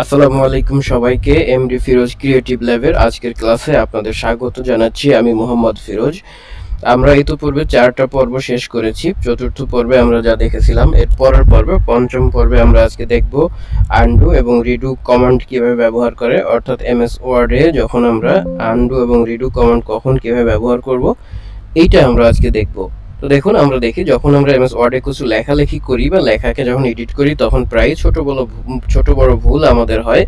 আসসালামু আলাইকুম সবাইকে। এমডি ফিরোজ ক্রিয়েটিভ ল্যাবের আজকের ক্লাসে আপনাদের স্বাগত জানাচ্ছি। আমি মোহাম্মদ ফিরোজ। আমরা ইতিপূর্বে 4টা পর্ব শেষ করেছি। চতুর্থ পর্বে আমরা যা দেখেছিলাম, এর পরের পর্বে পঞ্চম পর্বে আমরা আজকে দেখব আনডু এবং রিডু কমান্ড কিভাবে ব্যবহার করে, অর্থাৎ এমএস ওয়ার্ডে যখন আমরা আনডু এবং রিডু কমান্ড কখন কিভাবে ব্যবহার করব, এইটা আমরা আজকে দেখব। তো দেখুন, আমরা দেখি যখন আমরা এমএস ওয়ার্ডে কিছু লেখালেখি করি বা লেখাকে যখন এডিট করি তখন প্রায় ছোট বড় ভুল আমাদের হয়।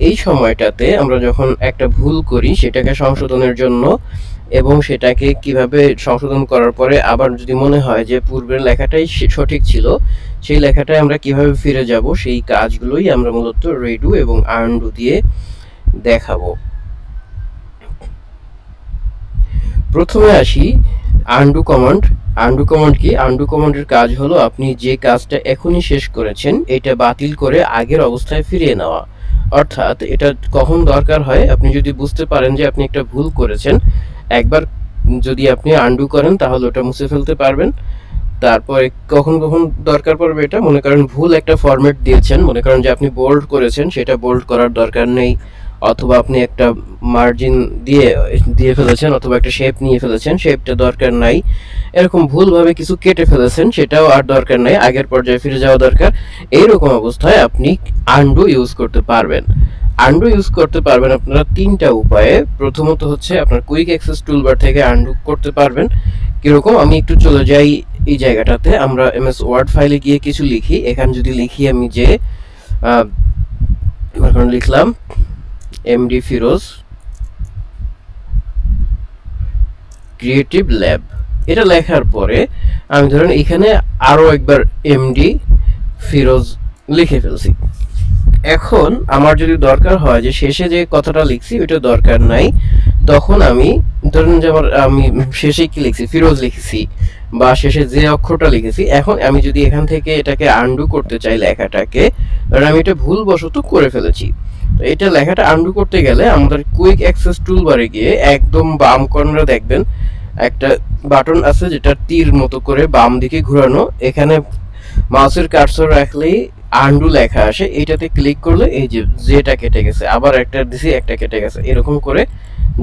এই সময়টাতে আমরা যখন একটা ভুল করি সেটাকে সংশোধনের জন্য এবং সেটাকে কিভাবে সংশোধন করার পরে আবার যদি মনে হয় যে পূর্বের লেখাটাই সঠিক ছিল, সেই লেখাটায় আমরা কিভাবে ফিরে যাব, সেই কাজগুলোই আমরা মূলত রিডু এবং আনডু দিয়ে দেখাবো। প্রথমে আসি আনডু কমান্ড। আনডু কমান্ড কি? আনডু কমান্ডের কাজ হলো আপনি যে কাজটা এখনই শেষ করেছেন এটা বাতিল করে আগের অবস্থায় ফিরিয়ে নেওয়া। অর্থাৎ এটা কখন দরকার হয়, আপনি যদি বুঝতে পারেন যে আপনি একটা ভুল করেছেন, একবার যদি আপনি আনডু করেন তাহলে ওটা মুছে ফেলতে পারবেন। তারপরে কখন কখন দরকার পড়বে, এটা মনে করেন ভুল একটা ফরম্যাট দিয়েছেন, মনে করেন যে আপনি বোল্ড করেছেন, সেটা বোল্ড করার দরকার নেই, অথবা আপনি একটা মার্জিন দিয়ে ফেলেছেন, অথবা একটা শেপ নিয়ে ফেলেছেন, শেপটা দরকার নাই, এরকম ভুলভাবে কিছু কেটে ফেলেছেন, সেটাও আর দরকার নাই, আগের পর্যায়ে ফিরে যাওয়া দরকার। এইরকম অবস্থায় আপনি আনডু ইউজ করতে পারবেন। আনডু ইউজ করতে পারবেন আপনারা 3টা উপায়ে। প্রথমত হচ্ছে আপনার কুইক অ্যাক্সেস টুলবার থেকে আনডু করতে পারবেন। কিরকম, আমি একটু চলে যাই এই জায়গাটাতে, আমরা এমএস ওয়ার্ড ফাইলে গিয়ে কিছু লিখি। এখানে যদি লিখি আমি যে এখন লিখলাম এমডি ফিরোজ ক্রিয়েটিভ ল্যাব, এটা লেখার পরে আমি ধরেন এখানে আরো একবার এমডি ফিরোজ লিখে ফেলছি। এখন আমার যদি দরকার হয় যে শেষে যে কথাটা লিখছি ওইটা দরকার নাই, তখন আমি ধরেন যে আমি শেষে কি লিখছি, ফিরোজ লিখছি, বা শেষে যে অক্ষরটা লিখেছি, এখন আমি যদি এখান থেকে এটাকে আনডু করতে চাই লেখাটাকে, ধরেন আমি এটা ভুলবশত করে ফেলেছি, তো এটা লেখাটা আনডু করতে গেলে আমাদের কুইক অ্যাক্সেস টুলবারে গিয়ে একদম বাম কর্নারে দেখবেন একটা বাটন আছে যেটা তীর মতো করে বাম দিকে ঘোরানো, এখানে মাউসের কার্সর রাখলেই আনডু লেখা আসে। এইটাতে ক্লিক করলে এই যে যেটা কেটে গেছে, আবার একটা দিছি, একটা কেটে গেছে, এরকম করে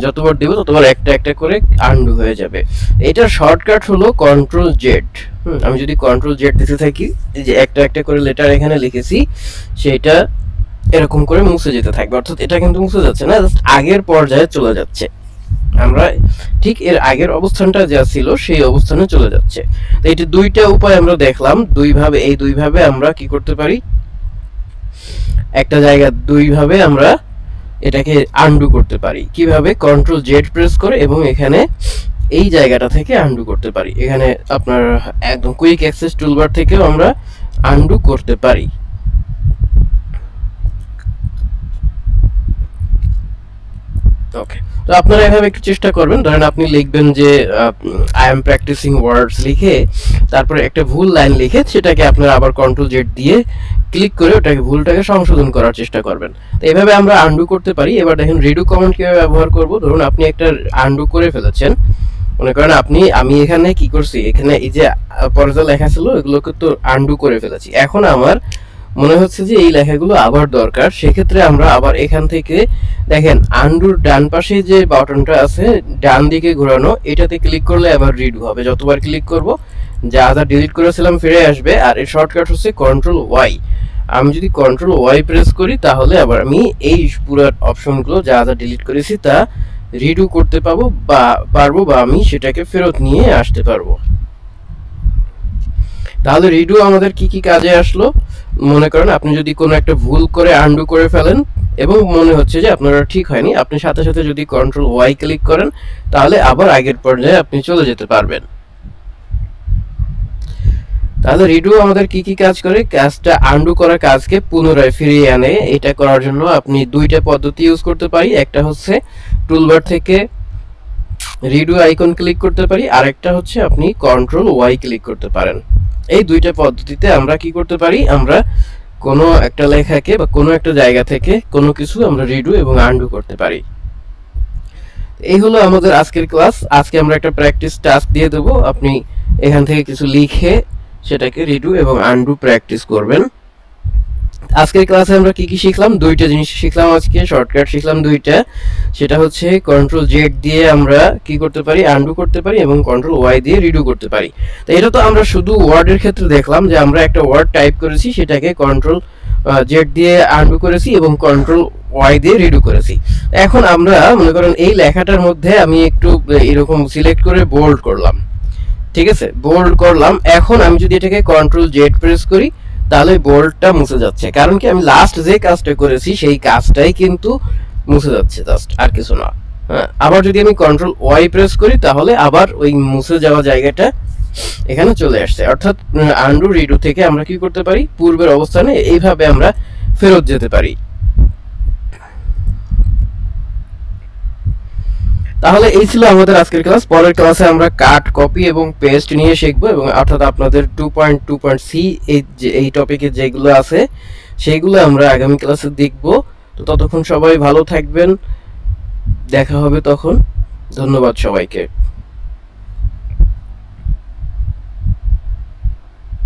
যতবার দিব ততবার একটা একটা করে আনডু হয়ে যাবে। এটার শর্টকাট হলো কন্ট্রোল জেড। আমি যদি কন্ট্রোল জেড দিতে থাকি, যে একটা একটা করে লেটার এখানে লিখেছি, সেটা এরকম করে মুছে যেতে থাকবে, অর্থাৎ এটা কিন্তু মুছে যাচ্ছে না, জাস্ট আগের পর্যায়ে চলে যাচ্ছে, আমরা ঠিক এর আগের অবস্থানটা যা ছিল সেই অবস্থানে চলে যাচ্ছে। তো এটা 2টা উপায় আমরা দেখলাম, দুইভাবে আমরা কি করতে পারি, একটা জায়গা দুইভাবে আমরা এটাকে আনডু করতে পারি। কিভাবে? কন্ট্রোল জেড প্রেস করে এবং এখানে এই জায়গাটা থেকে আনডু করতে পারি। এখানে আপনার একদম কুইক অ্যাক্সেস টুলবার থেকেও আমরা আনডু করতে পারি। ওকে, তো আপনারা এভাবে একটু চেষ্টা করবেন। ধরেন আপনি লিখবেন যে আই এম প্র্যাকটিসিং ওয়ার্ডস লিখে তারপরে একটা ভুল লাইন লিখে সেটাকে আপনারা আবার কন্ট্রোল জেড দিয়ে ক্লিক করে ওটাকে ভুলটাকে সংশোধন করার চেষ্টা করবেন। তো এইভাবে আমরা আনডু করতে পারি। এবার দেখেন রিডু কমান্ড কিভাবে ব্যবহার করব। ধরুন আপনি একটা আনডু করে ফেলেছেন, মনে করেন আমি এখানে কি করছি, এখানে এই যে পর্যায়ে লেখা ছিল এগুলোকে তো আনডু করে ফেলেছি, এখন আমার মনে হচ্ছে যে এই লেখাগুলো আবার দরকার। সেক্ষেত্রে আমরা আবার এখান থেকে দেখেন আনডুর ডান পাশে যে বাটনটা আছে ডান দিকে ঘোরানো, এটাতে ক্লিক করলে আবার রিডু হবে। যতবার ক্লিক করব যা যা ডিলিট করেছিলাম ফিরে আসবে। আর এর শর্টকাট হচ্ছে কন্ট্রোল ওয়াই। আমি যদি কন্ট্রোল ওয়াই প্রেস করি তাহলে আবার আমি এই পুরো অপশনগুলো যা যা ডিলিট করেছি তা রিডু করতে পারবো বা আমি সেটাকে ফেরত নিয়ে আসতে পারবো। তাহলে রিডু আমাদের কি কি কাজে আসলো? মনে করেন আপনি যদি কোনো একটা ভুল করে আনডু করে ফেলেন এবং মনে হচ্ছে যে আপনার ঠিক হয়নি, আপনি সাথে সাথে যদি কন্ট্রোল ওয়াই ক্লিক করেন তাহলে আবার আগের পর্যায়ে আপনি চলে যেতে পারবেন। তাহলে রিডু আমাদের কি কি কাজ করে? কাজটা আনডু করা কাজকে পুনরায় ফিরিয়ে আনে। এটা করার জন্য আপনি 2টা পদ্ধতি ইউজ করতে পারি। একটা হচ্ছে টুলবার থেকে রিডু আইকন ক্লিক করতে পারি, আরেকটা হচ্ছে আপনি কন্ট্রোল ওয়াই ক্লিক করতে পারেন। এই 2টা পদ্ধতিতে আমরা কি করতে পারি, আমরা কোনো একটা লেখাকে বা কোনো একটা জায়গা থেকে কোনো কিছু আমরা রিডু এবং আনডু করতে পারি। এই হলো আমাদের আজকের ক্লাস। আজকে আমরা একটা প্র্যাকটিস টাস্ক দিয়ে দেবো, আপনি এখান থেকে কিছু লিখে সেটাকে রিডু এবং আনডু প্র্যাকটিস করবেন। আজকের ক্লাসে আমরা কি কি শিখলাম, দুইটা জিনিস শিখলাম আজকে, শর্টকাট শিখলাম দুইটা। সেটা হচ্ছে কন্ট্রোল জেড দিয়ে আমরা কি করতে পারি, আনডু করতে পারি, এবং কন্ট্রোল ওয়াই দিয়ে রিডু করতে পারি। তো এটা তো আমরা শুধু ওয়ার্ডের ক্ষেত্রে দেখলাম যে আমরা একটা ওয়ার্ড টাইপ করেছি, সেটাকে কন্ট্রোল জেড দিয়ে আনডু করেছি এবং কন্ট্রোল ওয়াই দিয়ে রিডু করেছি। এখন আমরা মনে করেন এই লেখাটার মধ্যে আমি একটু এরকম সিলেক্ট করে বোল্ড করলাম, ঠিক আছে, বোল্ড করলাম। এখন আমি যদি এটাকে কন্ট্রোল জেড প্রেস করি তাহলে বোল্ডটা মুছে যাচ্ছে, কারণ কি আমি লাস্ট যে কাজটা করেছি সেই কাজটাই কিন্তু মুছে যাচ্ছে, জাস্ট আর কিছু না। হ্যাঁ, আবার যদি আমি কন্ট্রোল ওয়াই প্রেস করি তাহলে আবার ওই মুছে যাওয়া জায়গাটা এখানে চলে আসছে। অর্থাৎ আনডু রিডু থেকে আমরা কি করতে পারি, পূর্বের অবস্থানে এইভাবে আমরা ফেরত যেতে পারি। তাহলে এই ছিল আমাদের আজকের ক্লাস। পরের ক্লাসে আমরা কাট, কপি এবং পেস্ট নিয়ে শিখবো, এবং অর্থাৎ আপনাদের 2.2.c এই টপিকে যেগুলো আছে সেগুলো আমরা আগামী ক্লাসে দেখব। তো ততক্ষণ সবাই ভালো থাকবেন, দেখা হবে তখন। ধন্যবাদ সবাইকে।